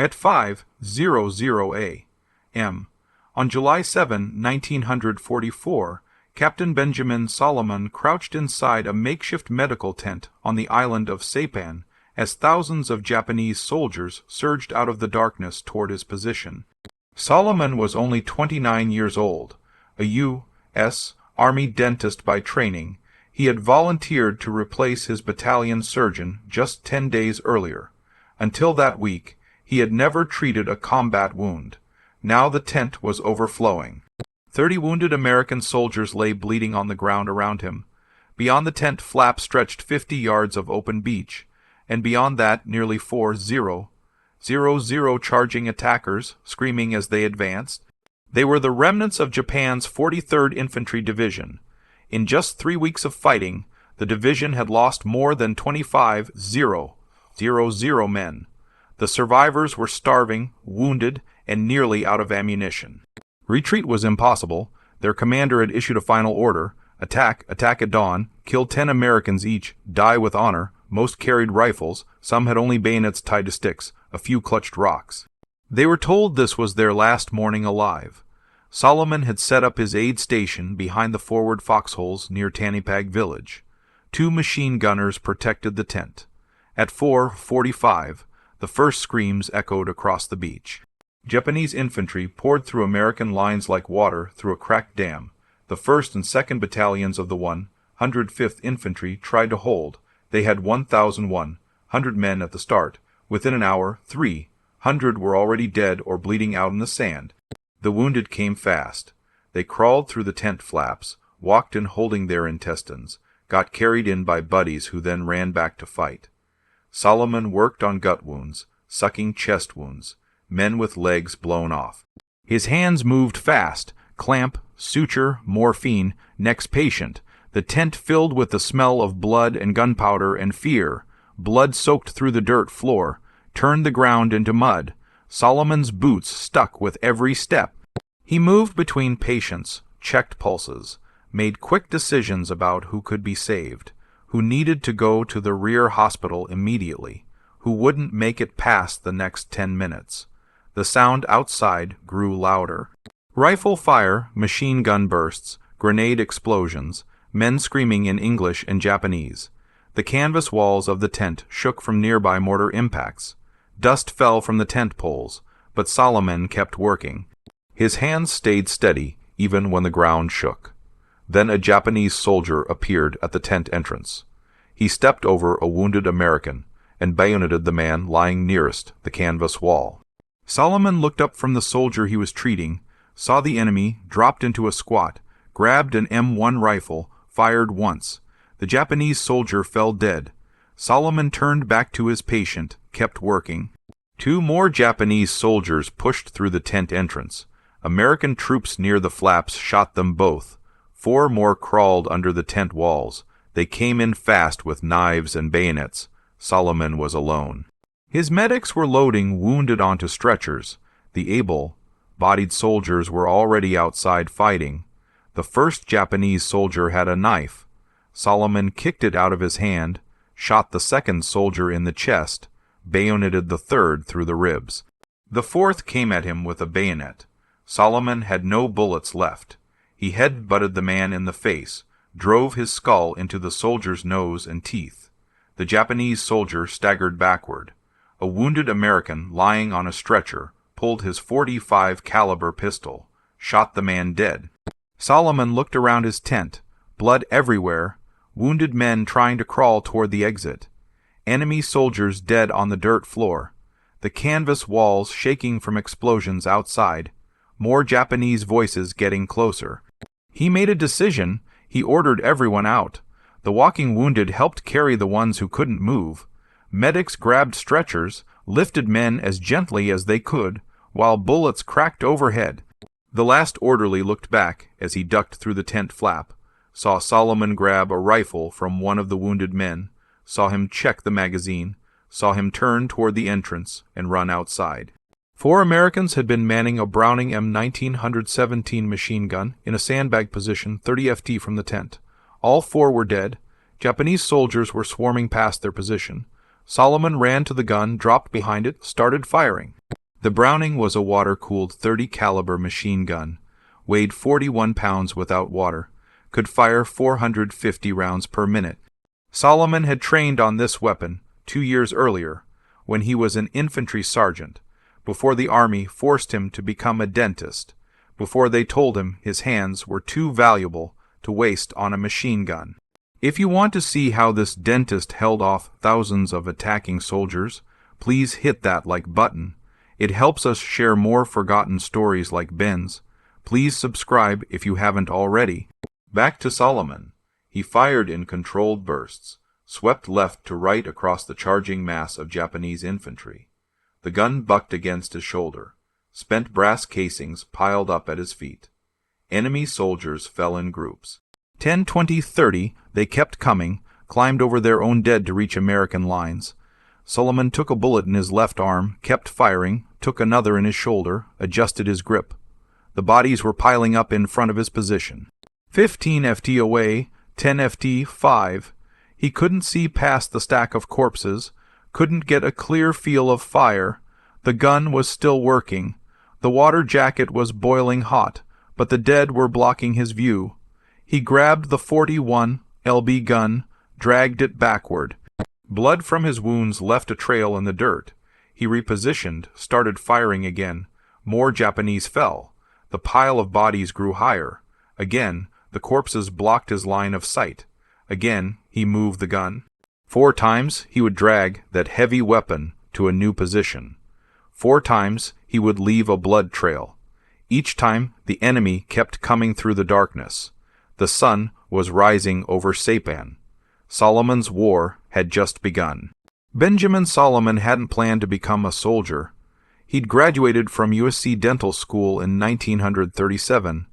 At 5:00 a.m. on July 7, 1944, Captain Benjamin Solomon crouched inside a makeshift medical tent on the island of Saipan as thousands of Japanese soldiers surged out of the darkness toward his position. Solomon was only 29 years old, a U.S. Army dentist by training. He had volunteered to replace his battalion surgeon just 10 days earlier. Until that week, he had never treated a combat wound. Now the tent was overflowing. 30 wounded American soldiers lay bleeding on the ground around him. Beyond the tent flap stretched 50 yards of open beach, and beyond that nearly 4,000 charging attackers, screaming as they advanced. They were the remnants of Japan's 43rd Infantry Division. In just 3 weeks of fighting, the division had lost more than 25,000 men. The survivors were starving, wounded, and nearly out of ammunition. Retreat was impossible. Their commander had issued a final order: attack at dawn, kill 10 Americans each, die with honor. Most carried rifles, some had only bayonets tied to sticks, a few clutched rocks. They were told this was their last morning alive. Solomon had set up his aid station behind the forward foxholes near Tanipag village. 2 machine gunners protected the tent. At 4:45, the first screams echoed across the beach. Japanese infantry poured through American lines like water through a cracked dam. The 1st and 2nd battalions of the 105th Infantry tried to hold. They had 1,100 men at the start. Within an hour, 300 were already dead or bleeding out in the sand. The wounded came fast. They crawled through the tent flaps, walked in holding their intestines, got carried in by buddies who then ran back to fight. Solomon worked on gut wounds, sucking chest wounds, men with legs blown off. His hands moved fast: clamp, suture, morphine, next patient. The tent filled with the smell of blood and gunpowder and fear. Blood soaked through the dirt floor, turned the ground into mud. Solomon's boots stuck with every step. He moved between patients, checked pulses, made quick decisions about who could be saved, who needed to go to the rear hospital immediately, who wouldn't make it past the next 10 minutes. The sound outside grew louder. Rifle fire, machine gun bursts, grenade explosions, men screaming in English and Japanese. The canvas walls of the tent shook from nearby mortar impacts. Dust fell from the tent poles, but Solomon kept working. His hands stayed steady even when the ground shook. Then a Japanese soldier appeared at the tent entrance. He stepped over a wounded American and bayoneted the man lying nearest the canvas wall. Solomon looked up from the soldier he was treating, saw the enemy, dropped into a squat, grabbed an M1 rifle, fired once. The Japanese soldier fell dead. Solomon turned back to his patient, kept working. 2 more Japanese soldiers pushed through the tent entrance. American troops near the flaps shot them both. 4 more crawled under the tent walls. They came in fast with knives and bayonets. Solomon was alone. His medics were loading wounded onto stretchers. The able-bodied soldiers were already outside fighting. The first Japanese soldier had a knife. Solomon kicked it out of his hand, shot the second soldier in the chest, bayoneted the third through the ribs. The fourth came at him with a bayonet. Solomon had no bullets left. He head-butted the man in the face, drove his skull into the soldier's nose and teeth. The Japanese soldier staggered backward. A wounded American lying on a stretcher pulled his .45 caliber pistol, shot the man dead. Solomon looked around his tent, blood everywhere, wounded men trying to crawl toward the exit. Enemy soldiers dead on the dirt floor. The canvas walls shaking from explosions outside. More Japanese voices getting closer. He made a decision. He ordered everyone out. The walking wounded helped carry the ones who couldn't move. Medics grabbed stretchers, lifted men as gently as they could, while bullets cracked overhead. The last orderly looked back as he ducked through the tent flap, saw Solomon grab a rifle from one of the wounded men, saw him check the magazine, saw him turn toward the entrance and run outside. 4 Americans had been manning a Browning M1917 machine gun in a sandbag position 30 ft from the tent. All 4 were dead. Japanese soldiers were swarming past their position. Solomon ran to the gun, dropped behind it, started firing. The Browning was a water-cooled 30 caliber machine gun, weighed 41 pounds without water, could fire 450 rounds per minute. Solomon had trained on this weapon 2 years earlier, when he was an infantry sergeant, before the Army forced him to become a dentist, before they told him his hands were too valuable to waste on a machine gun. If you want to see how this dentist held off thousands of attacking soldiers, please hit that like button. It helps us share more forgotten stories like Ben's. Please subscribe if you haven't already. Back to Solomon. He fired in controlled bursts, swept left to right across the charging mass of Japanese infantry. The gun bucked against his shoulder. Spent brass casings piled up at his feet. Enemy soldiers fell in groups. 10, 20, 30, they kept coming, climbed over their own dead to reach American lines. Solomon took a bullet in his left arm, kept firing, took another in his shoulder, adjusted his grip. The bodies were piling up in front of his position. 15 FT away, 10 FT, 5. He couldn't see past the stack of corpses, couldn't get a clear feel of fire. The gun was still working. The water jacket was boiling hot, but the dead were blocking his view. He grabbed the 41 LB gun, dragged it backward. Blood from his wounds left a trail in the dirt. He repositioned, started firing again. More Japanese fell. The pile of bodies grew higher. Again, the corpses blocked his line of sight. Again, he moved the gun. 4 times he would drag that heavy weapon to a new position. 4 times he would leave a blood trail. Each time the enemy kept coming through the darkness. The sun was rising over Saipan. Solomon's war had just begun. Benjamin Solomon hadn't planned to become a soldier. He'd graduated from USC Dental School in 1937,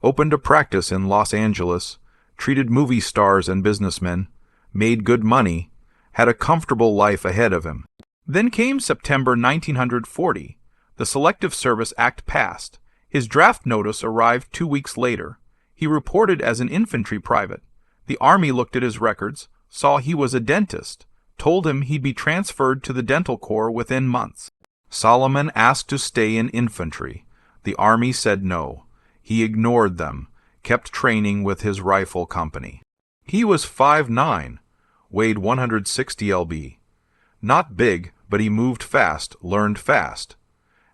opened a practice in Los Angeles, treated movie stars and businessmen, made good money, had a comfortable life ahead of him. Then came September 1940. The Selective Service Act passed. His draft notice arrived 2 weeks later. He reported as an infantry private. The Army looked at his records, saw he was a dentist, told him he'd be transferred to the Dental Corps within months. Solomon asked to stay in infantry. The Army said no. He ignored them, kept training with his rifle company. He was 5'9", weighed 160 lb. Not big, but he moved fast, learned fast.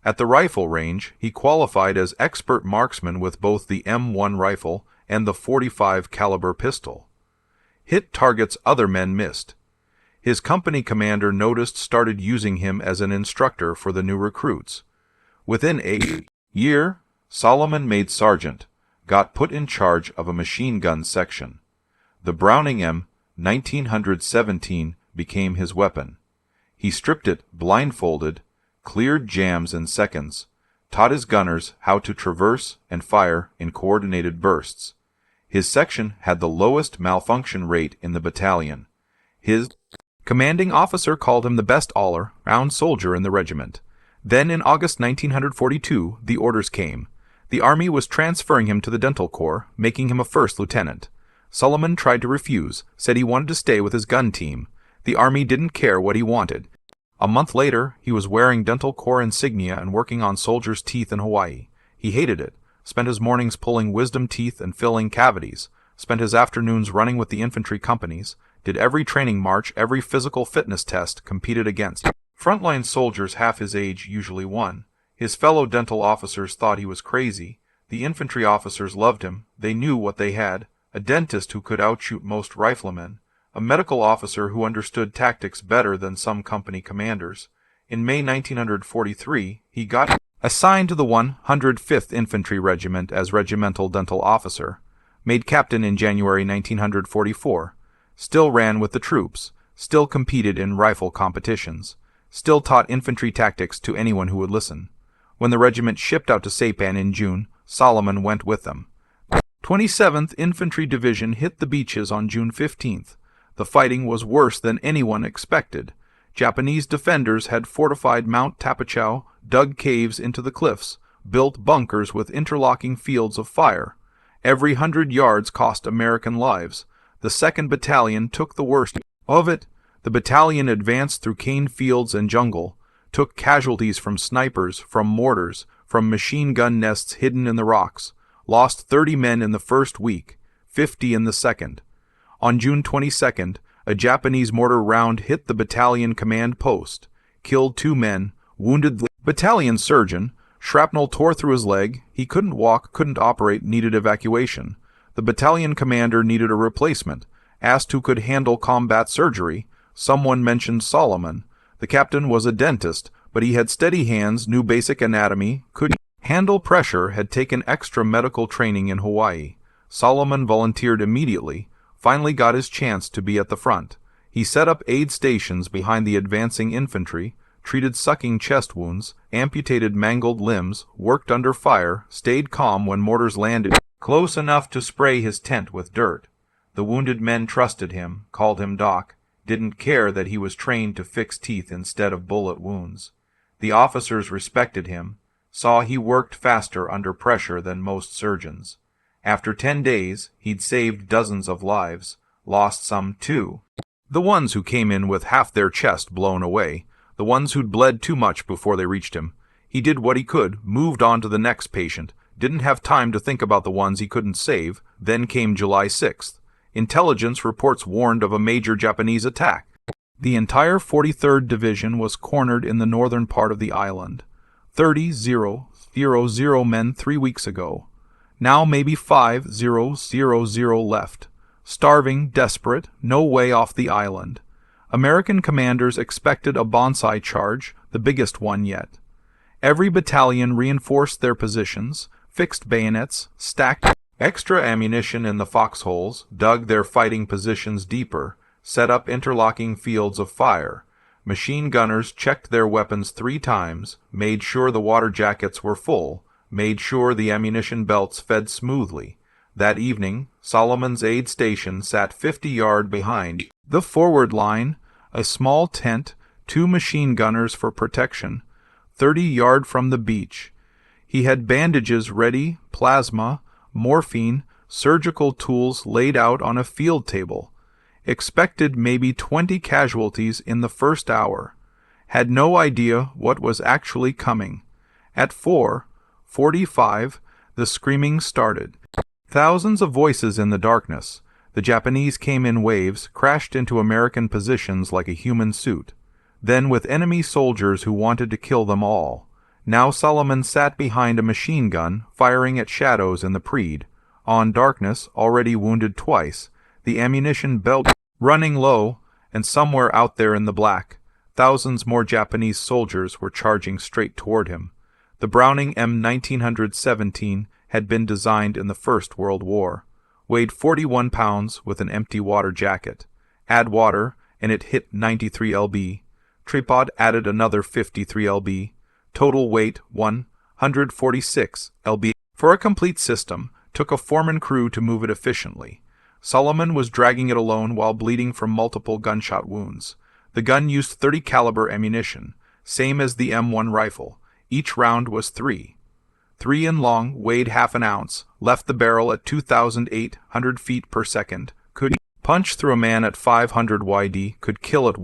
At the rifle range, he qualified as expert marksman with both the M1 rifle and the .45 caliber pistol. Hit targets other men missed. His company commander noticed, started using him as an instructor for the new recruits. Within a year, Solomon made sergeant, got put in charge of a machine gun section. The Browning M 1917 became his weapon. He stripped it blindfolded, cleared jams in seconds, taught his gunners how to traverse and fire in coordinated bursts. His section had the lowest malfunction rate in the battalion. His commanding officer called him the best all-round soldier in the regiment. Then in August 1942, the orders came. The Army was transferring him to the Dental Corps, making him a first lieutenant. Solomon tried to refuse, said he wanted to stay with his gun team. The Army didn't care what he wanted. A month later, he was wearing Dental Corps insignia and working on soldiers' teeth in Hawaii. He hated it, spent his mornings pulling wisdom teeth and filling cavities, spent his afternoons running with the infantry companies, did every training march, every physical fitness test, competed against. Frontline soldiers half his age usually won. His fellow dental officers thought he was crazy. The infantry officers loved him. They knew what they had. A dentist who could outshoot most riflemen. A medical officer who understood tactics better than some company commanders. In May 1943, he got assigned to the 105th Infantry Regiment as regimental dental officer. Made captain in January 1944. Still ran with the troops. Still competed in rifle competitions. Still taught infantry tactics to anyone who would listen. When the regiment shipped out to Saipan in June, Solomon went with them. 27th Infantry Division hit the beaches on June 15th. The fighting was worse than anyone expected. Japanese defenders had fortified Mount Tapachau, dug caves into the cliffs, built bunkers with interlocking fields of fire. Every 100 yards cost American lives. The 2nd Battalion took the worst of it. The battalion advanced through cane fields and jungle, took casualties from snipers, from mortars, from machine gun nests hidden in the rocks, lost 30 men in the first week, 50 in the second. On June 22nd, a Japanese mortar round hit the battalion command post, killed 2 men, wounded the battalion surgeon. Shrapnel tore through his leg. He couldn't walk, couldn't operate, needed evacuation. The battalion commander needed a replacement, asked who could handle combat surgery. Someone mentioned Solomon. The captain was a dentist, but he had steady hands, knew basic anatomy, could handle pressure, had taken extra medical training in Hawaii. Solomon volunteered immediately, finally got his chance to be at the front. He set up aid stations behind the advancing infantry, treated sucking chest wounds, amputated mangled limbs, worked under fire, stayed calm when mortars landed close enough to spray his tent with dirt. The wounded men trusted him, called him Doc, didn't care that he was trained to fix teeth instead of bullet wounds. The officers respected him, saw he worked faster under pressure than most surgeons. After 10 days, he'd saved dozens of lives, lost some too. The ones who came in with half their chest blown away, the ones who'd bled too much before they reached him. He did what he could, moved on to the next patient, didn't have time to think about the ones he couldn't save. Then came July 6th. Intelligence reports warned of a major Japanese attack. The entire 43rd Division was cornered in the northern part of the island. 30,000 men 3 weeks ago. Now maybe 5,000 left. Starving, desperate, no way off the island. American commanders expected a bonsai charge, the biggest one yet. Every battalion reinforced their positions, fixed bayonets, stacked extra ammunition in the foxholes, dug their fighting positions deeper, set up interlocking fields of fire. Machine gunners checked their weapons 3 times, made sure the water jackets were full, made sure the ammunition belts fed smoothly. That evening, Solomon's aid station sat 50 yards behind the forward line, a small tent, 2 machine gunners for protection, 30 yards from the beach. He had bandages ready, plasma, morphine, surgical tools laid out on a field table. Expected maybe 20 casualties in the first hour. Had no idea what was actually coming. At 4:45, the screaming started. Thousands of voices in the darkness. The Japanese came in waves, crashed into American positions like a human suit. Then with enemy soldiers who wanted to kill them all. Now Solomon sat behind a machine gun, firing at shadows in the preed. On darkness, already wounded twice. The ammunition belt running low, and somewhere out there in the black, thousands more Japanese soldiers were charging straight toward him. The Browning M1917 had been designed in the First World War. Weighed 41 pounds with an empty water jacket. Add water, and it hit 93 lb. Tripod added another 53 lb. Total weight 146 lb. For a complete system, took a foreman crew to move it efficiently. Solomon was dragging it alone while bleeding from multiple gunshot wounds. The gun used 30 caliber ammunition, same as the M1 rifle. Each round was 3. 3 in long, weighed half an ounce, left the barrel at 2,800 feet per second, could punch through a man at 500 YD, could kill at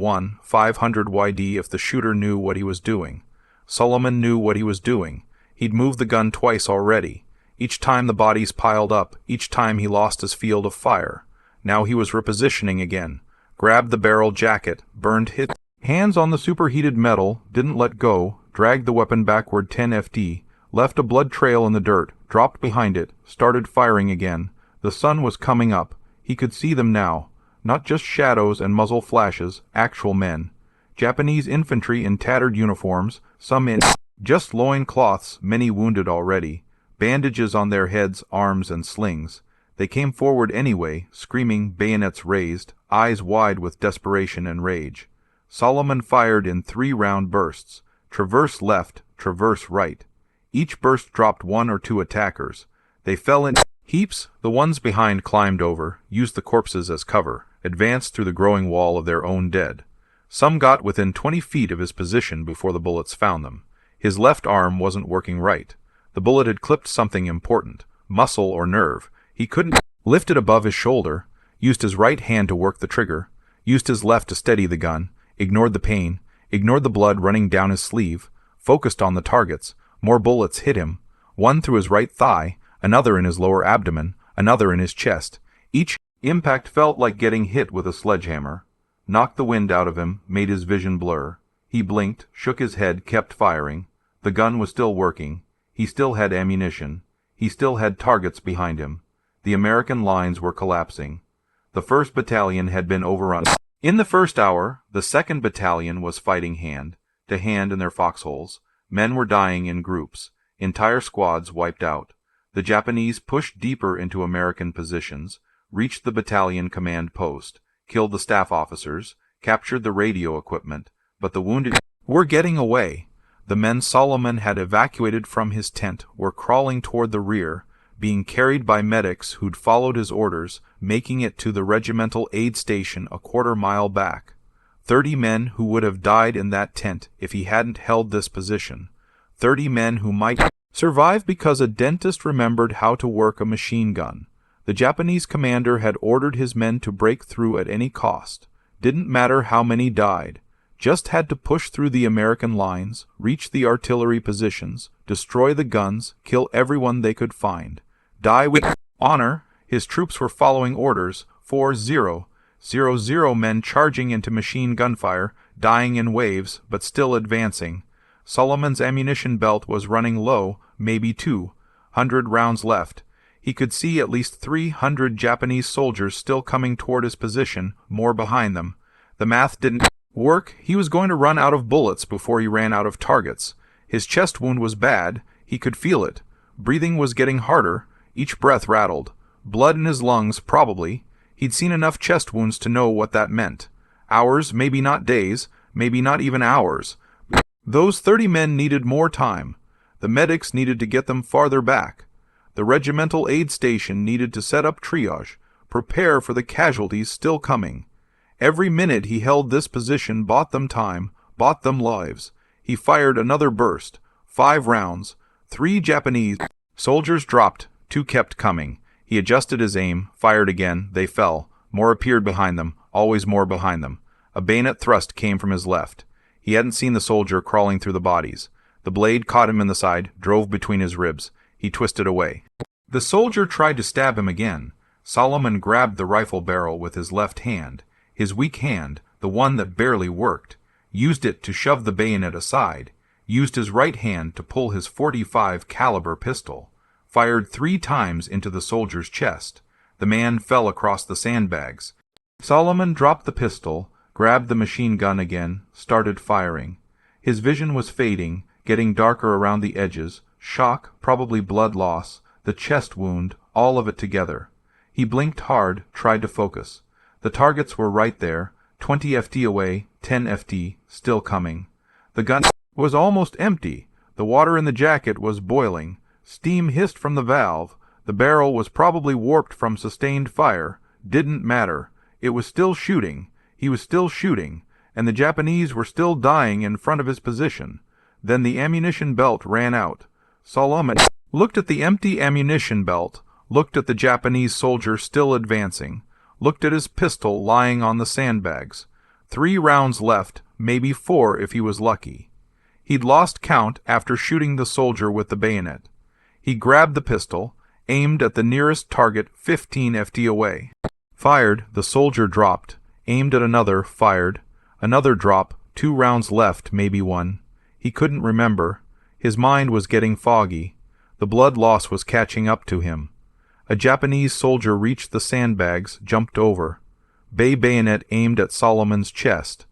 500 YD if the shooter knew what he was doing. Solomon knew what he was doing. He'd moved the gun twice already. Each time the bodies piled up, each time he lost his field of fire. Now he was repositioning again. Grabbed the barrel jacket, burned his hands on the superheated metal, didn't let go, dragged the weapon backward 10 FD, left a blood trail in the dirt, dropped behind it, started firing again. The sun was coming up. He could see them now. Not just shadows and muzzle flashes, actual men. Japanese infantry in tattered uniforms, some in just loin cloths, many wounded already. Bandages on their heads, arms, and slings. They came forward anyway, screaming, bayonets raised, eyes wide with desperation and rage. Solomon fired in 3-round bursts. Traverse left, traverse right. Each burst dropped 1 or 2 attackers. They fell in heaps. The ones behind climbed over, used the corpses as cover, advanced through the growing wall of their own dead. Some got within 20 feet of his position before the bullets found them. His left arm wasn't working right. The bullet had clipped something important, muscle or nerve. He couldn't lift it above his shoulder, used his right hand to work the trigger. used his left to steady the gun, ignored the pain, ignored the blood running down his sleeve, focused on the targets. More bullets hit him, one through his right thigh, another in his lower abdomen, another in his chest. Each impact felt like getting hit with a sledgehammer. Knocked the wind out of him, made his vision blur. He blinked, shook his head, kept firing. The gun was still working. He still had ammunition. He still had targets behind him. The American lines were collapsing. The 1st Battalion had been overrun. In the first hour, the 2nd Battalion was fighting hand to hand in their foxholes. Men were dying in groups. Entire squads wiped out. The Japanese pushed deeper into American positions, reached the battalion command post, killed the staff officers, captured the radio equipment, but the wounded were getting away. The men Solomon had evacuated from his tent were crawling toward the rear, being carried by medics who'd followed his orders, making it to the regimental aid station a quarter-mile back. 30 men who would have died in that tent if he hadn't held this position. 30 men who might survive because a dentist remembered how to work a machine gun. The Japanese commander had ordered his men to break through at any cost. Didn't matter how many died. Just had to push through the American lines, reach the artillery positions, destroy the guns, kill everyone they could find. Die with honor. His troops were following orders. 4-0. 0-0 men charging into machine gunfire, dying in waves, but still advancing. Solomon's ammunition belt was running low, maybe 200 rounds left. He could see at least 300 Japanese soldiers still coming toward his position, more behind them. The math didn't work. He was going to run out of bullets before he ran out of targets. His chest wound was bad. He could feel it. Breathing was getting harder. Each breath rattled. Blood in his lungs, probably. He'd seen enough chest wounds to know what that meant. Hours, maybe not days, maybe not even hours. Those 30 men needed more time. The medics needed to get them farther back. The regimental aid station needed to set up triage, prepare for the casualties still coming. Every minute he held this position bought them time, bought them lives. He fired another burst. 5 rounds. 3 Japanese soldiers dropped. 2 kept coming. He adjusted his aim, fired again. They fell. More appeared behind them, always more behind them. A bayonet thrust came from his left. He hadn't seen the soldier crawling through the bodies. The blade caught him in the side, drove between his ribs. He twisted away. The soldier tried to stab him again. Solomon grabbed the rifle barrel with his left hand, his weak hand, the one that barely worked, used it to shove the bayonet aside, used his right hand to pull his .45 caliber pistol, fired 3 times into the soldier's chest. The man fell across the sandbags. Solomon dropped the pistol, grabbed the machine gun again, started firing. His vision was fading, getting darker around the edges. Shock, probably blood loss, the chest wound, all of it together. He blinked hard, tried to focus. The targets were right there, 20 FT away, 10 FT, still coming. The gun was almost empty. The water in the jacket was boiling. Steam hissed from the valve. The barrel was probably warped from sustained fire. Didn't matter. It was still shooting. He was still shooting, and the Japanese were still dying in front of his position. Then the ammunition belt ran out. Solomon looked at the empty ammunition belt, looked at the Japanese soldier still advancing, looked at his pistol lying on the sandbags. 3 rounds left, maybe 4 if he was lucky. He'd lost count after shooting the soldier with the bayonet. He grabbed the pistol, aimed at the nearest target 15 FT away. Fired, the soldier dropped, aimed at another, fired. Another drop, 2 rounds left, maybe 1. He couldn't remember. His mind was getting foggy. The blood loss was catching up to him. A Japanese soldier reached the sandbags, jumped over. Bayonet aimed at Solomon's chest.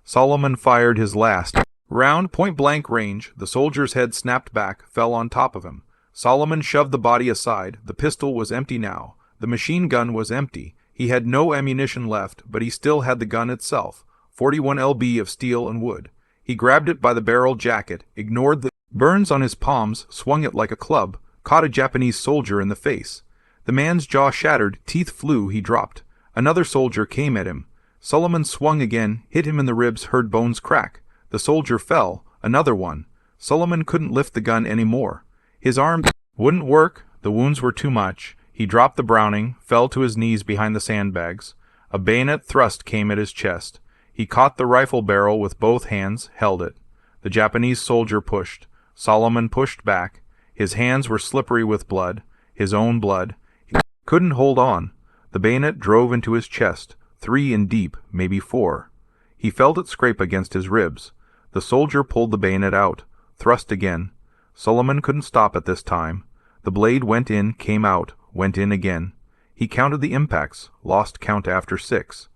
Solomon fired his last round, point-blank range. The soldier's head snapped back, fell on top of him. Solomon shoved the body aside. The pistol was empty now. The machine gun was empty. He had no ammunition left, but he still had the gun itself, 41 lb of steel and wood. He grabbed it by the barrel jacket, ignored the burns on his palms, swung it like a club, caught a Japanese soldier in the face. The man's jaw shattered, teeth flew, he dropped. Another soldier came at him. Solomon swung again, hit him in the ribs, heard bones crack. The soldier fell, another one. Solomon couldn't lift the gun any more. His arm wouldn't work, the wounds were too much. He dropped the Browning, fell to his knees behind the sandbags. A bayonet thrust came at his chest. He caught the rifle barrel with both hands, held it. The Japanese soldier pushed. Solomon pushed back. His hands were slippery with blood, his own blood. He couldn't hold on. The bayonet drove into his chest, 3 in deep, maybe 4. He felt it scrape against his ribs. The soldier pulled the bayonet out, thrust again. Solomon couldn't stop at this time. The blade went in, came out, went in again. He counted the impacts, lost count after 6.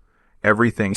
Everything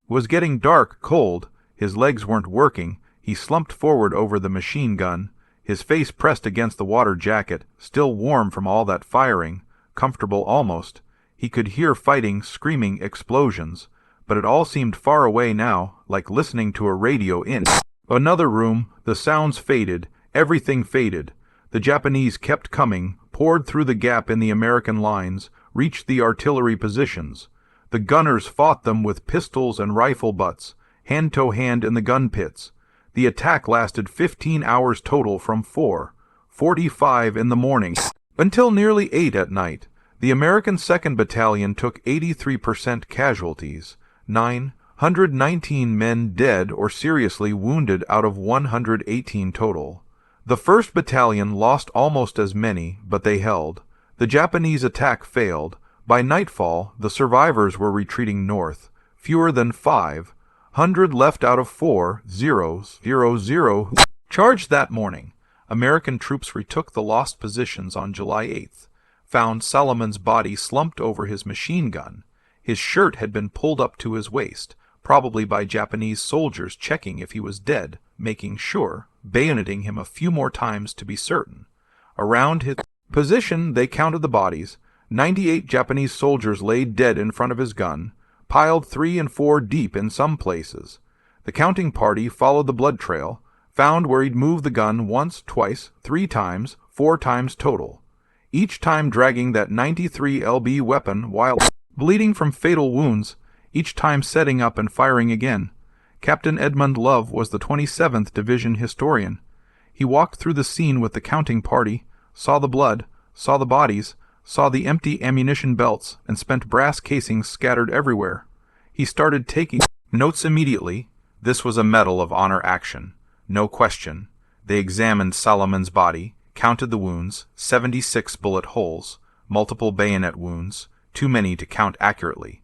was getting dark, cold. His legs weren't working. He slumped forward over the machine gun, his face pressed against the water jacket, still warm from all that firing, comfortable almost. He could hear fighting, screaming, explosions, but it all seemed far away now, like listening to a radio in another room. The sounds faded, everything faded. The Japanese kept coming, poured through the gap in the American lines, reached the artillery positions. The gunners fought them with pistols and rifle butts, hand-to-hand in the gun pits. The attack lasted 15 hours total from 4:45 in the morning until nearly 8 at night. The American 2nd Battalion took 83% casualties, 919 men dead or seriously wounded out of 118 total. The 1st Battalion lost almost as many, but they held. The Japanese attack failed. By nightfall, the survivors were retreating north, fewer than 500 left out of 4,000 charged that morning. American troops retook the lost positions on July 8th, found Solomon's body slumped over his machine gun. His shirt had been pulled up to his waist, probably by Japanese soldiers checking if he was dead, making sure, bayoneting him a few more times to be certain. Around his position they counted the bodies. 98 Japanese soldiers lay dead in front of his gun, piled 3 and 4 deep in some places. The counting party followed the blood trail, found where he'd moved the gun once, twice, 3 times, 4 times total, each time dragging that 93 lb weapon while bleeding from fatal wounds, each time setting up and firing again. Captain Edmund Love was the 27th Division historian. He walked through the scene with the counting party, saw the blood, saw the bodies, saw the empty ammunition belts, and spent brass casings scattered everywhere. He started taking notes immediately. This was a Medal of Honor action. No question. They examined Solomon's body, counted the wounds, 76 bullet holes, multiple bayonet wounds, too many to count accurately.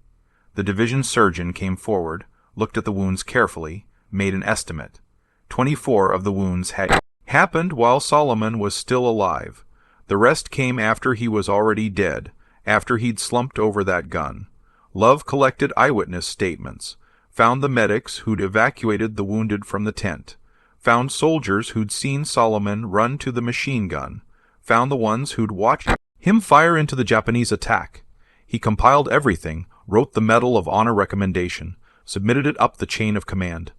The division surgeon came forward, looked at the wounds carefully, made an estimate. 24 of the wounds had happened while Solomon was still alive. The rest came after he was already dead, after he'd slumped over that gun. Love collected eyewitness statements, found the medics who'd evacuated the wounded from the tent, found soldiers who'd seen Solomon run to the machine gun, found the ones who'd watched him fire into the Japanese attack. He compiled everything, wrote the Medal of Honor recommendation, submitted it up the chain of command.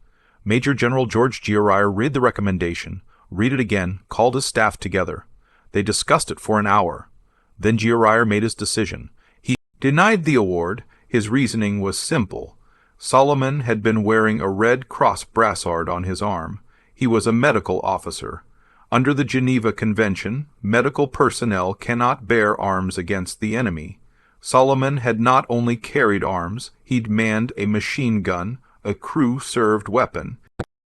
Major General George Giorier read the recommendation, read it again, called his staff together. They discussed it for an hour. Then Giorier made his decision. He denied the award. His reasoning was simple. Solomon had been wearing a Red Cross brassard on his arm. He was a medical officer. Under the Geneva Convention, medical personnel cannot bear arms against the enemy. Solomon had not only carried arms, he'd manned a machine gun, a crew-served weapon,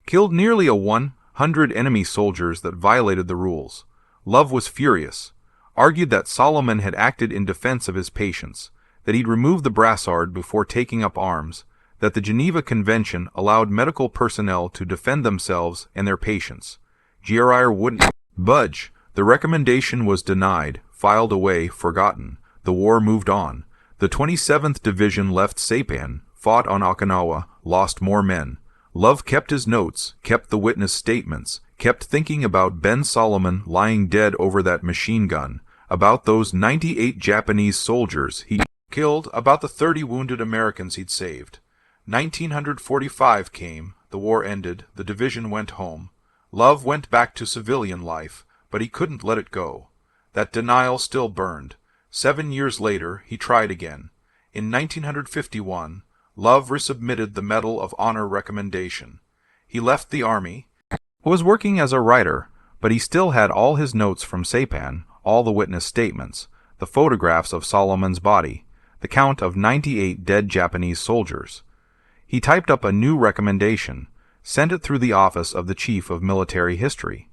killed nearly 100 enemy soldiers that violated the rules. Love was furious, argued that Solomon had acted in defense of his patients, that he'd removed the brassard before taking up arms, that the Geneva Convention allowed medical personnel to defend themselves and their patients. Giorier wouldn't budge. The recommendation was denied, filed away, forgotten. The war moved on. The 27th Division left Saipan, fought on Okinawa, lost more men. Love kept his notes, kept the witness statements, kept thinking about Ben Solomon lying dead over that machine gun, about those 98 Japanese soldiers he killed, about the 30 wounded Americans he'd saved. 1945 came, the war ended, the division went home. Love went back to civilian life, but he couldn't let it go. That denial still burned. 7 years later, he tried again. In 1951, Love resubmitted the Medal of Honor recommendation. He left the army, was working as a writer, but he still had all his notes from Saipan, all the witness statements, the photographs of Solomon's body. the count of 98 dead Japanese soldiers. He typed up a new recommendation, sent it through the office of the Chief of Military History.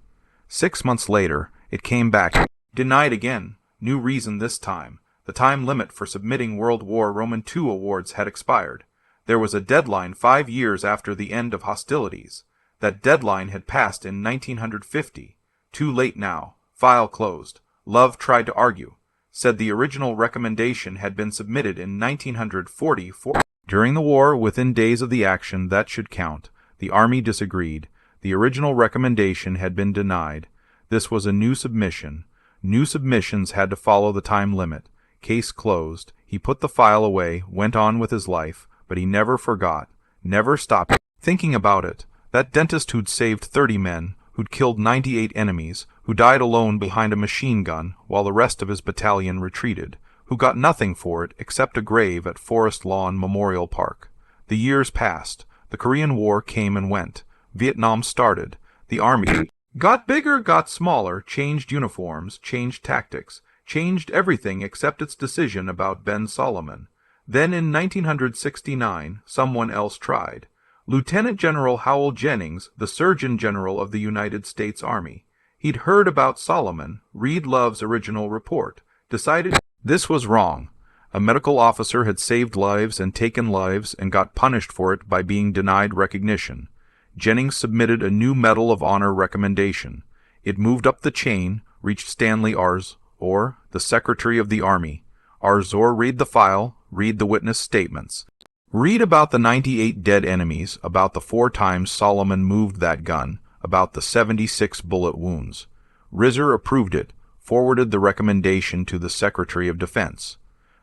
6 months later, it came back. Denied again. New reason this time. The time limit for submitting World War II awards had expired. There was a deadline 5 years after the end of hostilities. That deadline had passed in 1950. Too late now. File closed. Love tried to argue. Said the original recommendation had been submitted in 1944. During the war, within days of the action, that should count. The Army disagreed. The original recommendation had been denied. This was a new submission. New submissions had to follow the time limit. Case closed. He put the file away, went on with his life, but he never forgot, never stopped thinking about it. That dentist who'd saved 30 men, who'd killed 98 enemies, who died alone behind a machine gun while the rest of his battalion retreated, who got nothing for it except a grave at Forest Lawn Memorial Park. The years passed. The Korean War came and went. Vietnam started. The Army got bigger, got smaller, changed uniforms, changed tactics, changed everything except its decision about Ben Solomon. Then in 1969, someone else tried. Lieutenant General Howell Jennings, the Surgeon General of the United States Army. He'd heard about Solomon, read Love's original report, decided this was wrong. A medical officer had saved lives and taken lives and got punished for it by being denied recognition. Jennings submitted a new Medal of Honor recommendation. It moved up the chain, reached Stanley Ars, or the Secretary of the Army. Arzor read the file, read the witness statements. Read about the 98 dead enemies, about the 4 times Solomon moved that gun, about the 76 bullet wounds. Rizzer approved it, forwarded the recommendation to the Secretary of Defense.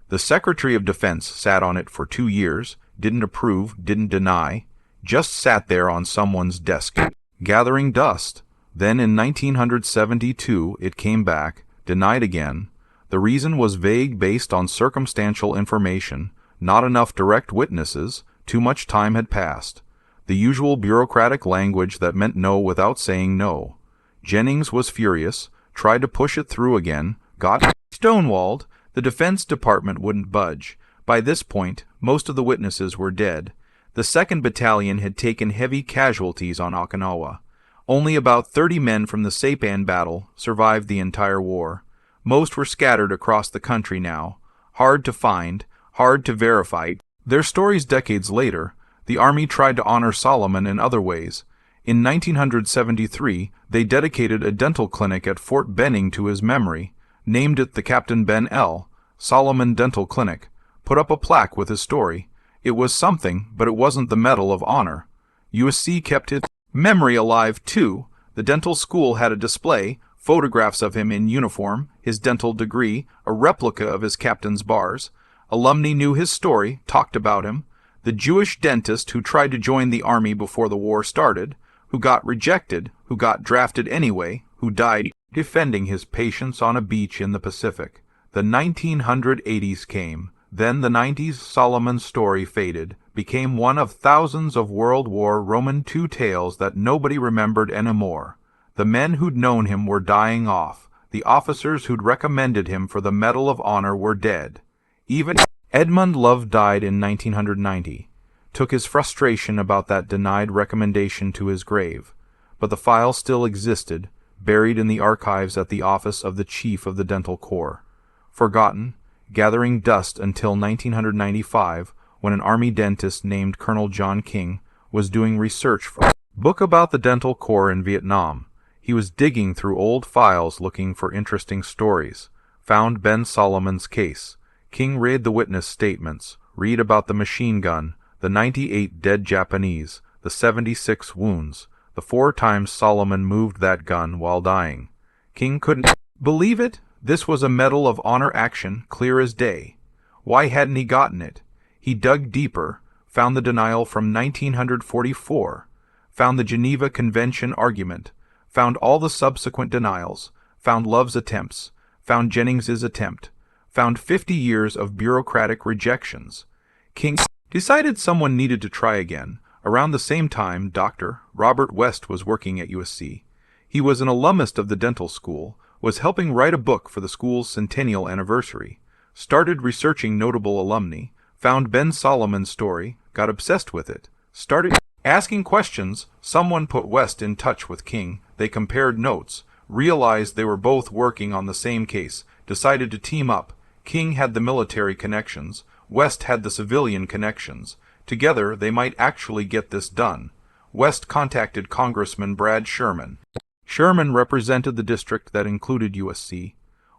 The Secretary of Defense sat on it for 2 years, didn't approve, didn't deny, just sat there on someone's desk, gathering dust. Then in 1972 it came back, denied again. The reason was vague based on circumstantial information, not enough direct witnesses, too much time had passed. The usual bureaucratic language that meant no without saying no. Jennings was furious, tried to push it through again, got stonewalled. The Defense Department wouldn't budge. By this point, most of the witnesses were dead. The 2nd Battalion had taken heavy casualties on Okinawa. Only about 30 men from the Saipan battle survived the entire war. Most were scattered across the country now. Hard to find, hard to verify. Their stories decades later, the Army tried to honor Solomon in other ways. In 1973, they dedicated a dental clinic at Fort Benning to his memory, named it the Captain Ben L. Solomon Dental Clinic, put up a plaque with his story. It was something, but it wasn't the Medal of Honor. USC kept its memory alive, too. The dental school had a display, photographs of him in uniform, his dental degree, a replica of his captain's bars. Alumni knew his story, talked about him. The Jewish dentist who tried to join the Army before the war started, who got rejected, who got drafted anyway, who died defending his patients on a beach in the Pacific. The 1980s came. Then the 90s Solomon story faded, became one of thousands of World War II tales that nobody remembered anymore. The men who'd known him were dying off. The officers who'd recommended him for the Medal of Honor were dead. Even Edmund Love died in 1990. Took his frustration about that denied recommendation to his grave. But the file still existed, buried in the archives at the office of the Chief of the Dental Corps. Forgotten, gathering dust until 1995, when an Army dentist named Colonel John King was doing research for a book about the Dental Corps in Vietnam. He was digging through old files looking for interesting stories. Found Ben Solomon's case. King read the witness statements, read about the machine gun, the 98 dead Japanese, the 76 wounds, the 4 times Solomon moved that gun while dying. King couldn't believe it. This was a Medal of Honor action, clear as day. Why hadn't he gotten it? He dug deeper, found the denial from 1944, found the Geneva Convention argument, found all the subsequent denials, found Love's attempts, found Jennings's attempt, found 50 years of bureaucratic rejections. King decided someone needed to try again. Around the same time, Dr. Robert West was working at USC. He was an alumnus of the dental school, was helping write a book for the school's centennial anniversary. started researching notable alumni, found Ben Solomon's story, got obsessed with it, started asking questions. Someone put West in touch with King. They compared notes, realized they were both working on the same case, decided to team up. King had the military connections, West had the civilian connections. Together, they might actually get this done. West contacted Congressman Brad Sherman. Sherman represented the district that included USC.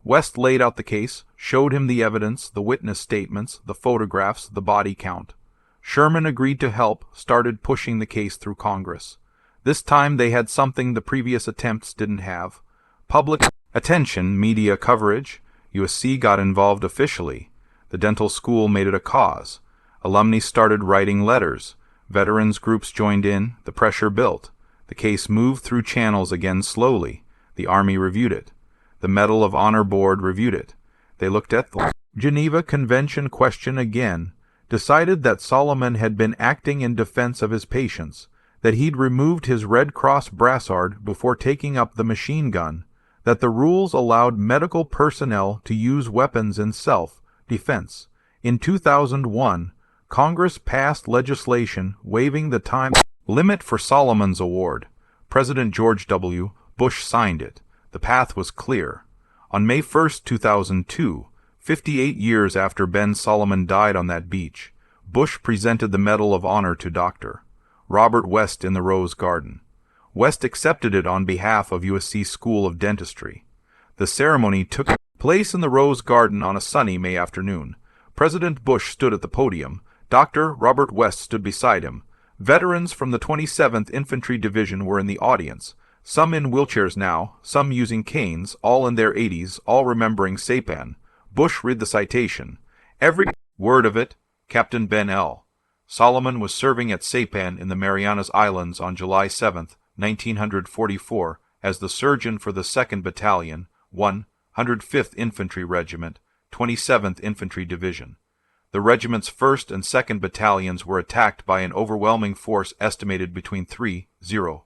West laid out the case, showed him the evidence, the witness statements, the photographs, the body count. Sherman agreed to help, started pushing the case through Congress. This time they had something the previous attempts didn't have. Public attention, media coverage. USC got involved officially. The dental school made it a cause. Alumni started writing letters. Veterans groups joined in. The pressure built. The case moved through channels again slowly. The Army reviewed it. The Medal of Honor Board reviewed it. They looked at the Geneva Convention question again, decided that Solomon had been acting in defense of his patients, that he'd removed his Red Cross brassard before taking up the machine gun, that the rules allowed medical personnel to use weapons in self-defense. In 2001, Congress passed legislation waiving the time limit for Solomon's award. President George W. Bush signed it. The path was clear. On May 1, 2002, 58 years after Ben Solomon died on that beach, Bush presented the Medal of Honor to Dr. Robert West in the Rose Garden. West accepted it on behalf of USC School of Dentistry. The ceremony took place in the Rose Garden on a sunny May afternoon. President Bush stood at the podium. Dr. Robert West stood beside him. Veterans from the 27th Infantry Division were in the audience, some in wheelchairs now, some using canes, all in their 80s, all remembering Saipan. Bush read the citation. Every word of it, Captain Ben L. Solomon was serving at Saipan in the Marianas Islands on July 7, 1944, as the surgeon for the 2nd Battalion, 105th Infantry Regiment, 27th Infantry Division. The regiment's 1st and 2nd Battalions were attacked by an overwhelming force estimated between 3,000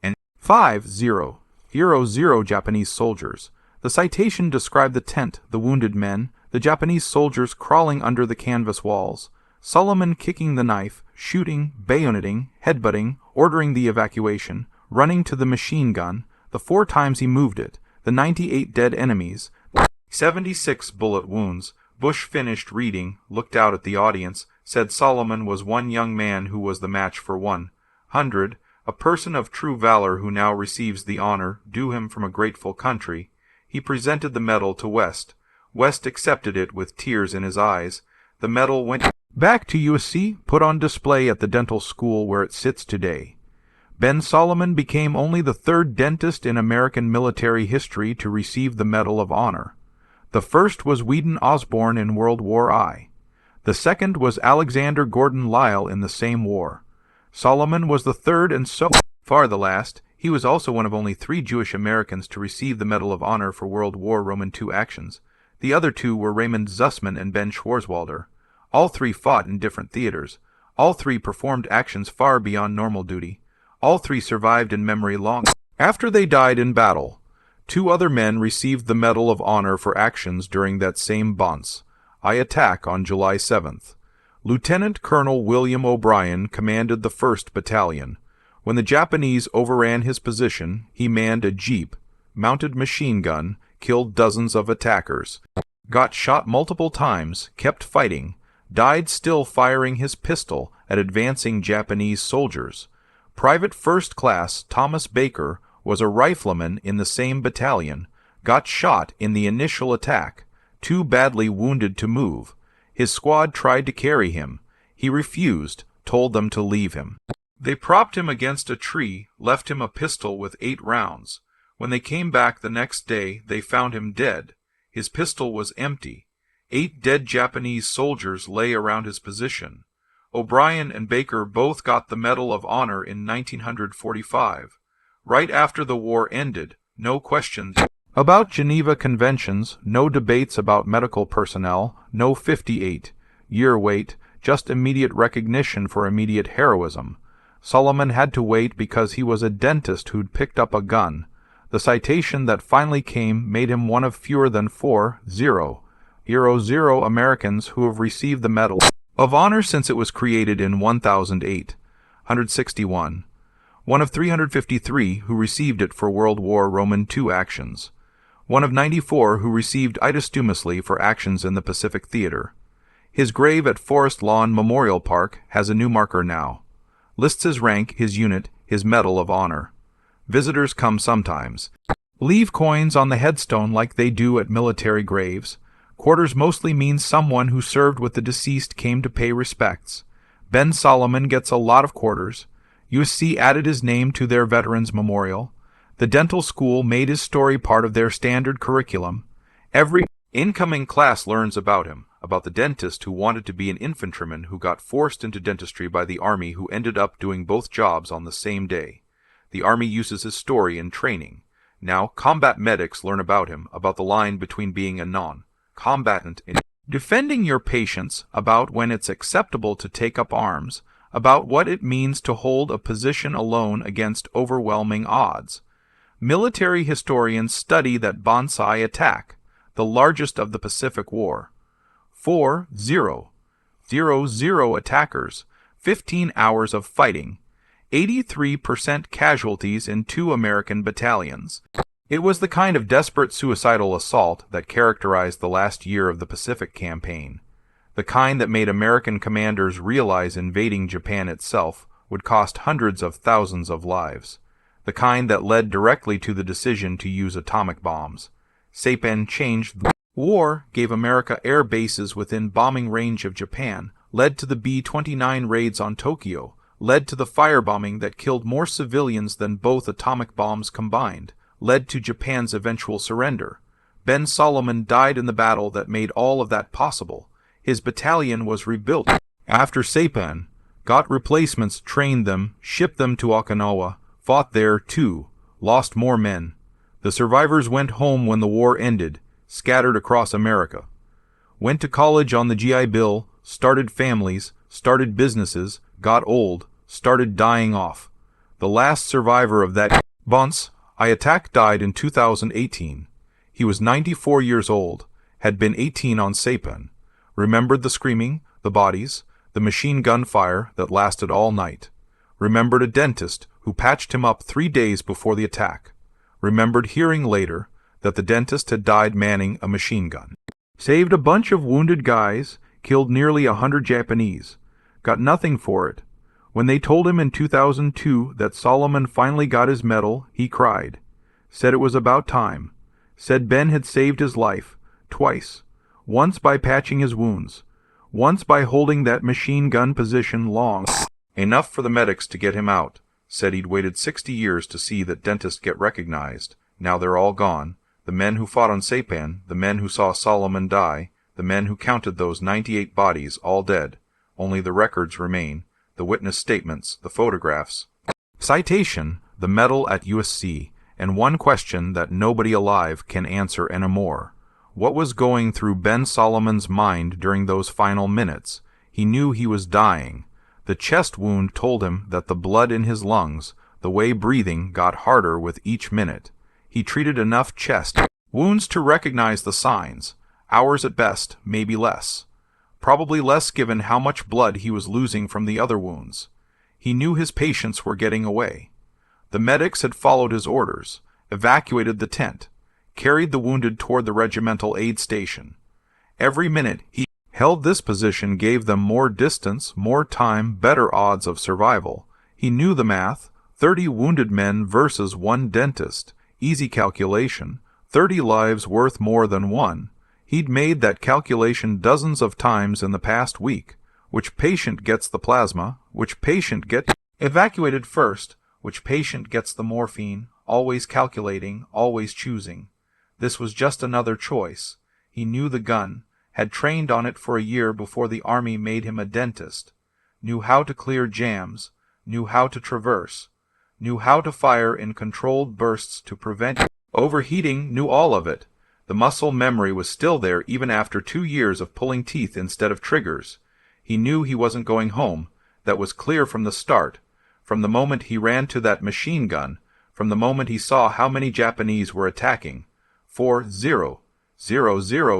and 5,000 Japanese soldiers. The citation described the tent, the wounded men, the Japanese soldiers crawling under the canvas walls, Solomon kicking the knife, shooting, bayoneting, headbutting, ordering the evacuation, running to the machine gun, the 4 times he moved it, the 98 dead enemies, 76 bullet wounds. Bush finished reading, looked out at the audience, said Solomon was one young man who was the match for 100, a person of true valor who now receives the honor due him from a grateful country. He presented the medal to West. West accepted it with tears in his eyes. The medal went back to USC, put on display at the dental school where it sits today. Ben Solomon became only the 3rd dentist in American military history to receive the Medal of Honor. The first was Whedon Osborne in World War I. The second was Alexander Gordon Lisle in the same war. Solomon was the 3rd and so far the last. He was also one of only 3 Jewish Americans to receive the Medal of Honor for World War II actions. The other 2 were Raymond Zussman and Ben Schwarzwalder. All 3 fought in different theaters. All 3 performed actions far beyond normal duty. All 3 survived in memory long after they died in battle. 2 other men received the Medal of Honor for actions during that same Bonds I attack on July 7th. Lieutenant Colonel William O'Brien commanded the 1st Battalion. When the Japanese overran his position, he manned a jeep, mounted machine gun, killed dozens of attackers, got shot multiple times, kept fighting, died still firing his pistol at advancing Japanese soldiers. Private First Class Thomas Baker was a rifleman in the same battalion, got shot in the initial attack, too badly wounded to move. His squad tried to carry him. He refused, told them to leave him. They propped him against a tree, left him a pistol with 8 rounds. When they came back the next day, they found him dead. His pistol was empty. 8 dead Japanese soldiers lay around his position. O'Brien and Baker both got the Medal of Honor in 1945. Right after the war ended, no questions about Geneva Conventions, no debates about medical personnel, no 58-year wait, just immediate recognition for immediate heroism. Solomon had to wait because he was a dentist who'd picked up a gun. The citation that finally came made him one of fewer than 4 0 Americans who have received the Medal of Honor since it was created in 1008, 161. One of 353 who received it for World War II actions. One of 94 who received posthumously for actions in the Pacific Theater. His grave at Forest Lawn Memorial Park has a new marker now. Lists his rank, his unit, his Medal of Honor. Visitors come sometimes. Leave coins on the headstone like they do at military graves. Quarters mostly means someone who served with the deceased came to pay respects. Ben Solomon gets a lot of quarters. USC added his name to their Veterans Memorial. The dental school made his story part of their standard curriculum. Every incoming class learns about him, about the dentist who wanted to be an infantryman who got forced into dentistry by the Army who ended up doing both jobs on the same day. The Army uses his story in training. Now, combat medics learn about him, about the line between being a non-combatant and defending your patients, about when it's acceptable to take up arms, about what it means to hold a position alone against overwhelming odds. Military historians study that Banzai attack, the largest of the Pacific War. 4-0 attackers, 15 hours of fighting, 83% casualties in 2 American battalions. It was the kind of desperate suicidal assault that characterized the last year of the Pacific Campaign, the kind that made American commanders realize invading Japan itself would cost hundreds of thousands of lives, the kind that led directly to the decision to use atomic bombs. Saipan changed the war, gave America air bases within bombing range of Japan, led to the B-29 raids on Tokyo, led to the firebombing that killed more civilians than both atomic bombs combined, led to Japan's eventual surrender. Ben Solomon died in the battle that made all of that possible. His battalion was rebuilt after Saipan, got replacements, trained them, shipped them to Okinawa, fought there too, lost more men. The survivors went home when the war ended, scattered across America. Went to college on the GI Bill, started families, started businesses, got old, started dying off. The last survivor of that Banzai attack died in 2018. He was 94 years old, had been 18 on Saipan. Remembered the screaming, the bodies, the machine gun fire that lasted all night. Remembered a dentist who patched him up 3 days before the attack. Remembered hearing later that the dentist had died manning a machine gun. Saved a bunch of wounded guys, killed nearly 100 Japanese. Got nothing for it. When they told him in 2002 that Solomon finally got his medal, he cried. Said it was about time. Said Ben had saved his life, twice. Once by patching his wounds. Once by holding that machine gun position long enough for the medics to get him out. Said he'd waited 60 years to see that dentists get recognized. Now they're all gone. The men who fought on Saipan, the men who saw Solomon die, the men who counted those 98 bodies, all dead. Only the records remain, the witness statements, the photographs. Citation, the medal at USC, and one question that nobody alive can answer anymore. What was going through Ben Solomon's mind during those final minutes? He knew he was dying. The chest wound told him that the blood in his lungs, the way breathing, got harder with each minute. He treated enough chest wounds to recognize the signs. Hours at best, maybe less. Probably less given how much blood he was losing from the other wounds. He knew his patients were getting away. The medics had followed his orders, evacuated the tent, carried the wounded toward the regimental aid station. Every minute he held this position gave them more distance, more time, better odds of survival. He knew the math. 30 wounded men versus 1 dentist. Easy calculation. 30 lives worth more than 1. He'd made that calculation dozens of times in the past week. Which patient gets the plasma? Which patient gets evacuated first? Which patient gets the morphine? Always calculating, always choosing. This was just another choice. He knew the gun, had trained on it for a year before the Army made him a dentist, knew how to clear jams, knew how to traverse, knew how to fire in controlled bursts to prevent overheating, knew all of it. The muscle memory was still there even after 2 years of pulling teeth instead of triggers. He knew he wasn't going home. That was clear from the start, from the moment he ran to that machine gun, from the moment he saw how many Japanese were attacking. 4-0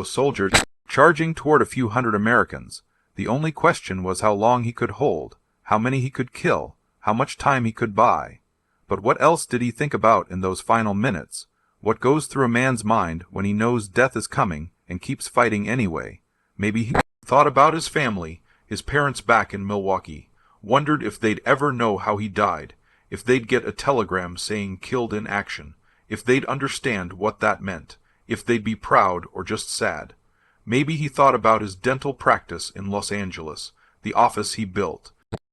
soldiers charging toward a few hundred Americans. The only question was how long he could hold, how many he could kill, how much time he could buy. But what else did he think about in those final minutes? What goes through a man's mind when he knows death is coming and keeps fighting anyway? Maybe he thought about his family, his parents back in Milwaukee, wondered if they'd ever know how he died, if they'd get a telegram saying killed in action, if they'd understand what that meant, if they'd be proud or just sad. Maybe he thought about his dental practice in Los Angeles, the office he built,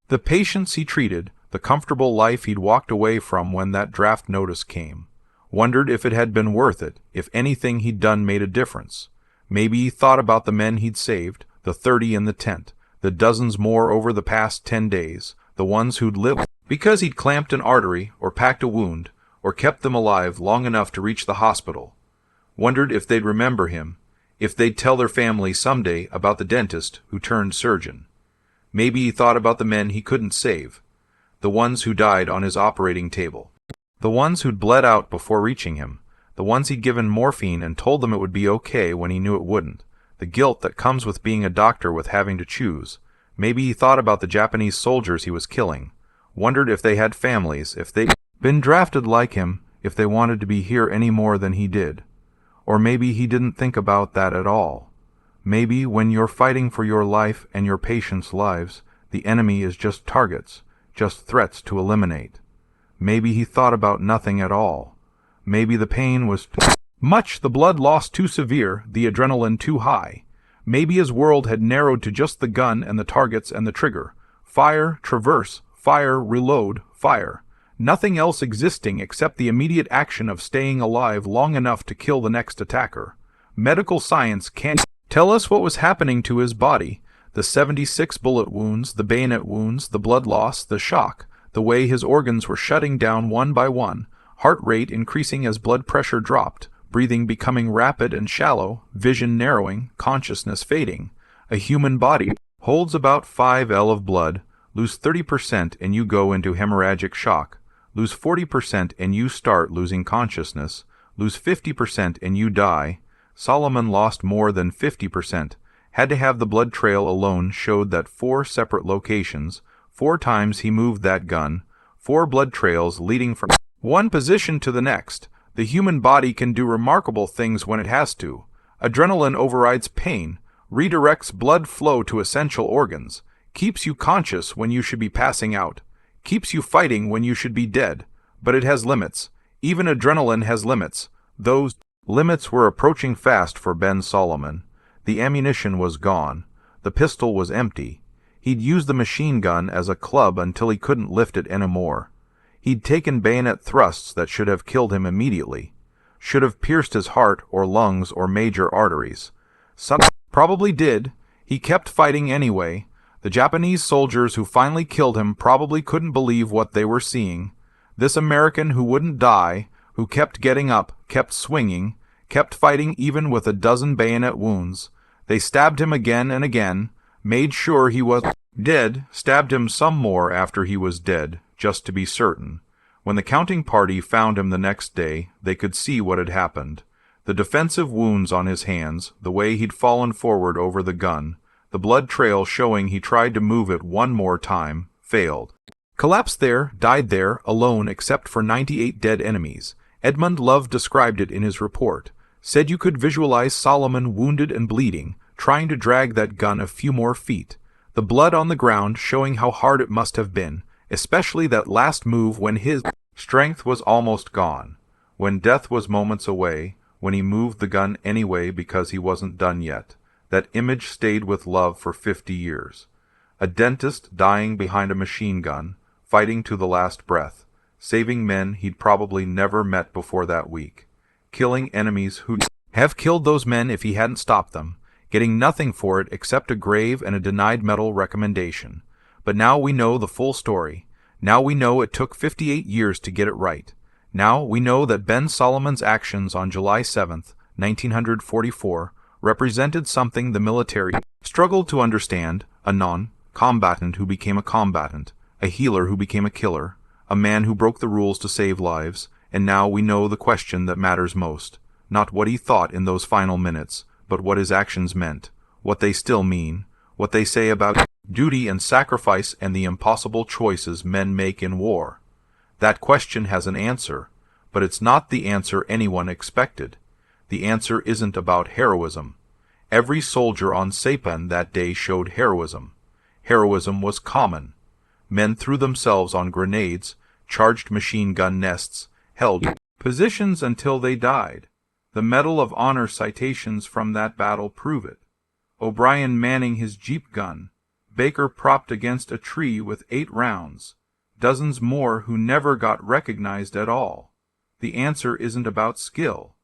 the patients he treated, the comfortable life he'd walked away from when that draft notice came. Wondered if it had been worth it, if anything he'd done made a difference. Maybe he thought about the men he'd saved, the 30 in the tent, the dozens more over the past 10 days, the ones who'd lived because he'd clamped an artery or packed a wound or kept them alive long enough to reach the hospital. Wondered if they'd remember him, if they'd tell their family someday about the dentist who turned surgeon. Maybe he thought about the men he couldn't save, the ones who died on his operating table, the ones who'd bled out before reaching him, the ones he'd given morphine and told them it would be okay when he knew it wouldn't, the guilt that comes with being a doctor with having to choose. Maybe he thought about the Japanese soldiers he was killing, wondered if they had families, if they'd been drafted like him, if they wanted to be here any more than he did. Or maybe he didn't think about that at all. Maybe when you're fighting for your life and your patients' lives, the enemy is just targets, just threats to eliminate. Maybe he thought about nothing at all. Maybe the pain was too much, the blood loss too severe, the adrenaline too high. Maybe his world had narrowed to just the gun and the targets and the trigger. Fire, traverse, fire, reload, fire. Nothing else existing except the immediate action of staying alive long enough to kill the next attacker. Medical science can't tell us what was happening to his body. The 76 bullet wounds, the bayonet wounds, the blood loss, the shock, the way his organs were shutting down one by one, heart rate increasing as blood pressure dropped, breathing becoming rapid and shallow, vision narrowing, consciousness fading. A human body holds about 5 L of blood. Lose 30% and you go into hemorrhagic shock. Lose 40% and you start losing consciousness. Lose 50% and you die. Solomon lost more than 50%. Had to have the blood trail alone showed that 4 separate locations, 4 times he moved that gun, 4 blood trails leading from one position to the next. The human body can do remarkable things when it has to. Adrenaline overrides pain, redirects blood flow to essential organs, keeps you conscious when you should be passing out, keeps you fighting when you should be dead. But it has limits. Even adrenaline has limits. Those limits were approaching fast for Ben Solomon. The ammunition was gone. The pistol was empty. He'd used the machine gun as a club until he couldn't lift it anymore. He'd taken bayonet thrusts that should have killed him immediately, should have pierced his heart or lungs or major arteries. Some probably did. He kept fighting anyway. The Japanese soldiers who finally killed him probably couldn't believe what they were seeing. This American who wouldn't die, who kept getting up, kept swinging, kept fighting even with a dozen bayonet wounds. They stabbed him again and again, made sure he was dead, stabbed him some more after he was dead, just to be certain. When the counting party found him the next day, they could see what had happened. The defensive wounds on his hands, the way he'd fallen forward over the gun, the blood trail showing he tried to move it one more time, failed. Collapsed there, died there, alone except for 98 dead enemies. Edmund Love described it in his report. Said you could visualize Solomon wounded and bleeding, trying to drag that gun a few more feet. The blood on the ground showing how hard it must have been, especially that last move when his strength was almost gone, when death was moments away, when he moved the gun anyway because he wasn't done yet. That image stayed with Love for 50 years. A dentist dying behind a machine gun, fighting to the last breath, saving men he'd probably never met before that week, killing enemies who'd have killed those men if he hadn't stopped them, getting nothing for it except a grave and a denied medal recommendation. But now we know the full story. Now we know it took 58 years to get it right. Now we know that Ben Solomon's actions on July 7th, 1944, represented something the military struggled to understand, a non-combatant who became a combatant, a healer who became a killer, a man who broke the rules to save lives, and now we know the question that matters most, not what he thought in those final minutes, but what his actions meant, what they still mean, what they say about duty and sacrifice and the impossible choices men make in war. That question has an answer, but it's not the answer anyone expected. The answer isn't about heroism. Every soldier on Saipan that day showed heroism. Heroism was common. Men threw themselves on grenades, charged machine gun nests, held positions until they died. The Medal of Honor citations from that battle prove it. O'Brien manning his jeep gun, Baker propped against a tree with 8 rounds, dozens more who never got recognized at all. The answer isn't about skill.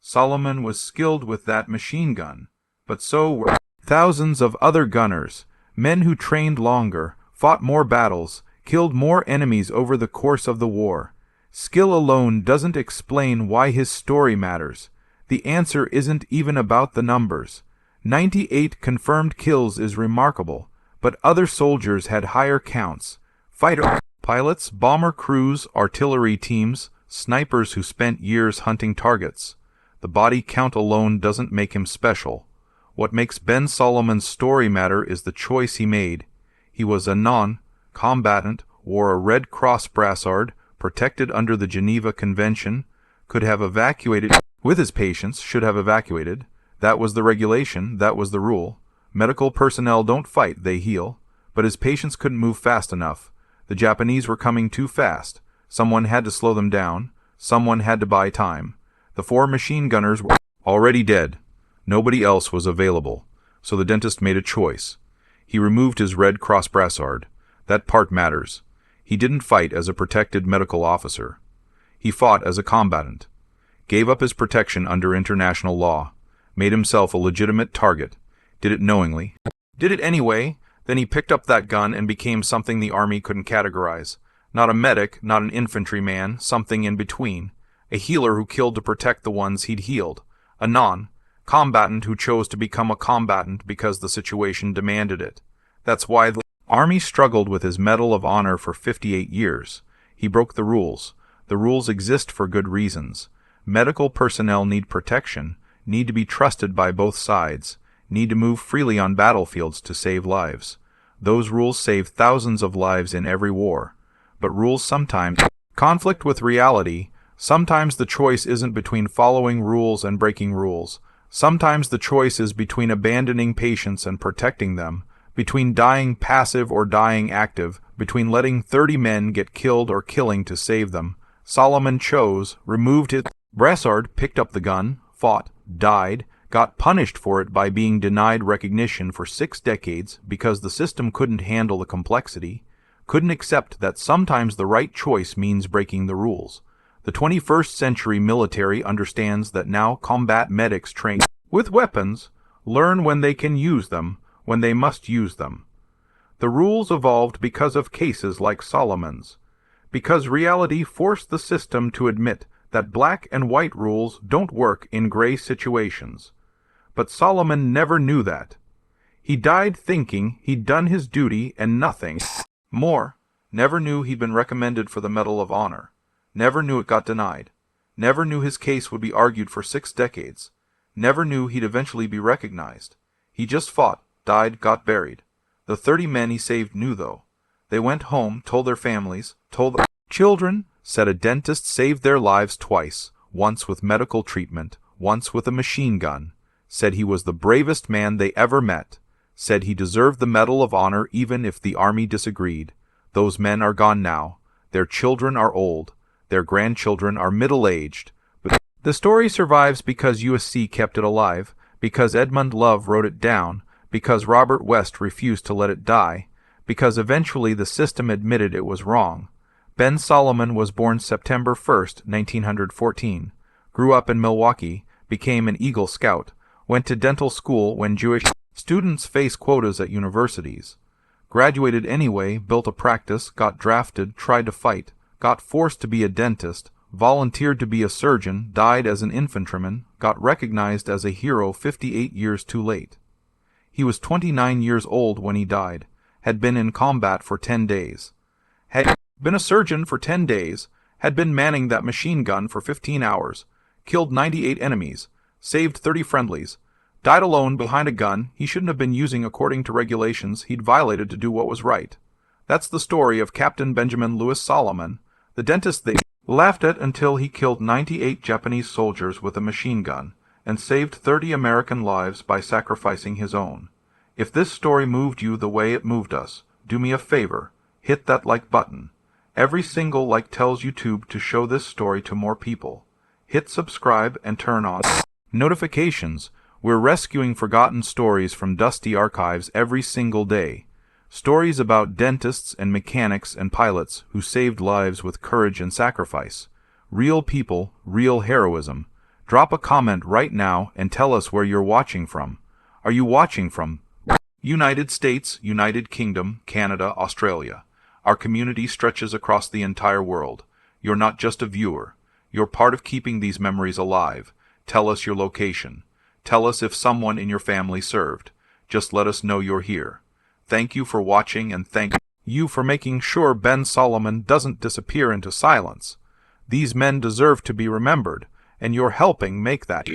Solomon was skilled with that machine gun, but so were thousands of other gunners, men who trained longer, fought more battles, killed more enemies over the course of the war. Skill alone doesn't explain why his story matters. The answer isn't even about the numbers. 98 confirmed kills is remarkable, but other soldiers had higher counts. Fighter pilots, bomber crews, artillery teams, snipers who spent years hunting targets. The body count alone doesn't make him special. What makes Ben Solomon's story matter is the choice he made. He was a non-combatant, wore a Red Cross brassard, protected under the Geneva Convention, could have evacuated with his patients, should have evacuated. That was the regulation, that was the rule. Medical personnel don't fight, they heal. But his patients couldn't move fast enough. The Japanese were coming too fast. Someone had to slow them down. Someone had to buy time. The 4 machine gunners were already dead. Nobody else was available. So the dentist made a choice. He removed his Red Cross brassard. That part matters. He didn't fight as a protected medical officer. He fought as a combatant. Gave up his protection under international law. Made himself a legitimate target. Did it knowingly. Did it anyway. Then he picked up that gun and became something the army couldn't categorize. Not a medic, not an infantryman, something in between. A healer who killed to protect the ones he'd healed. A non-combatant who chose to become a combatant because the situation demanded it. That's why the army struggled with his Medal of Honor for 58 years. He broke the rules. The rules exist for good reasons. Medical personnel need protection, need to be trusted by both sides, need to move freely on battlefields to save lives. Those rules save thousands of lives in every war. But rules sometimes conflict with reality. Sometimes the choice isn't between following rules and breaking rules. Sometimes the choice is between abandoning patients and protecting them, between dying passive or dying active, between letting 30 men get killed or killing to save them. Solomon chose, removed his brassard, picked up the gun, fought, died, got punished for it by being denied recognition for 6 decades because the system couldn't handle the complexity, couldn't accept that sometimes the right choice means breaking the rules. The 21st century military understands that now combat medics train with weapons, learn when they can use them, when they must use them. The rules evolved because of cases like Solomon's, because reality forced the system to admit that black and white rules don't work in gray situations. But Solomon never knew that. He died thinking he'd done his duty and nothing more. Never knew he'd been recommended for the Medal of Honor. Never knew it got denied. Never knew his case would be argued for 6 decades. Never knew he'd eventually be recognized. He just fought, died, got buried. The 30 men he saved knew, though. They went home, told their families, told their children, said a dentist saved their lives twice, once with medical treatment, once with a machine gun, said he was the bravest man they ever met, said he deserved the Medal of Honor even if the army disagreed. Those men are gone now. Their children are old. Their grandchildren are middle-aged. But the story survives because USC kept it alive, because Edmund Love wrote it down, because Robert West refused to let it die, because eventually the system admitted it was wrong. Ben Solomon was born September 1st, 1914, grew up in Milwaukee, became an Eagle Scout, went to dental school when Jewish students face quotas at universities, graduated anyway, built a practice, got drafted, tried to fight, got forced to be a dentist, volunteered to be a surgeon, died as an infantryman, got recognized as a hero 58 years too late. He was 29 years old when he died, had been in combat for 10 days, had been a surgeon for 10 days, had been manning that machine gun for 15 hours, killed 98 enemies, saved 30 friendlies, Died alone behind a gun he shouldn't have been using according to regulations he'd violated to do what was right. That's the story of Captain Benjamin Lewis Solomon, the dentist they laughed at until he killed 98 Japanese soldiers with a machine gun and saved 30 American lives by sacrificing his own. If this story moved you the way it moved us, do me a favor, hit that like button. Every single like tells YouTube to show this story to more people. Hit subscribe and turn on notifications. We're rescuing forgotten stories from dusty archives every single day. Stories about dentists and mechanics and pilots who saved lives with courage and sacrifice. Real people, real heroism. Drop a comment right now and tell us where you're watching from. Are you watching from United States, United Kingdom, Canada, Australia? Our community stretches across the entire world. You're not just a viewer. You're part of keeping these memories alive. Tell us your location. Tell us if someone in your family served. Just let us know you're here. Thank you for watching and thank you for making sure Ben Solomon doesn't disappear into silence. These men deserve to be remembered, and you're helping make that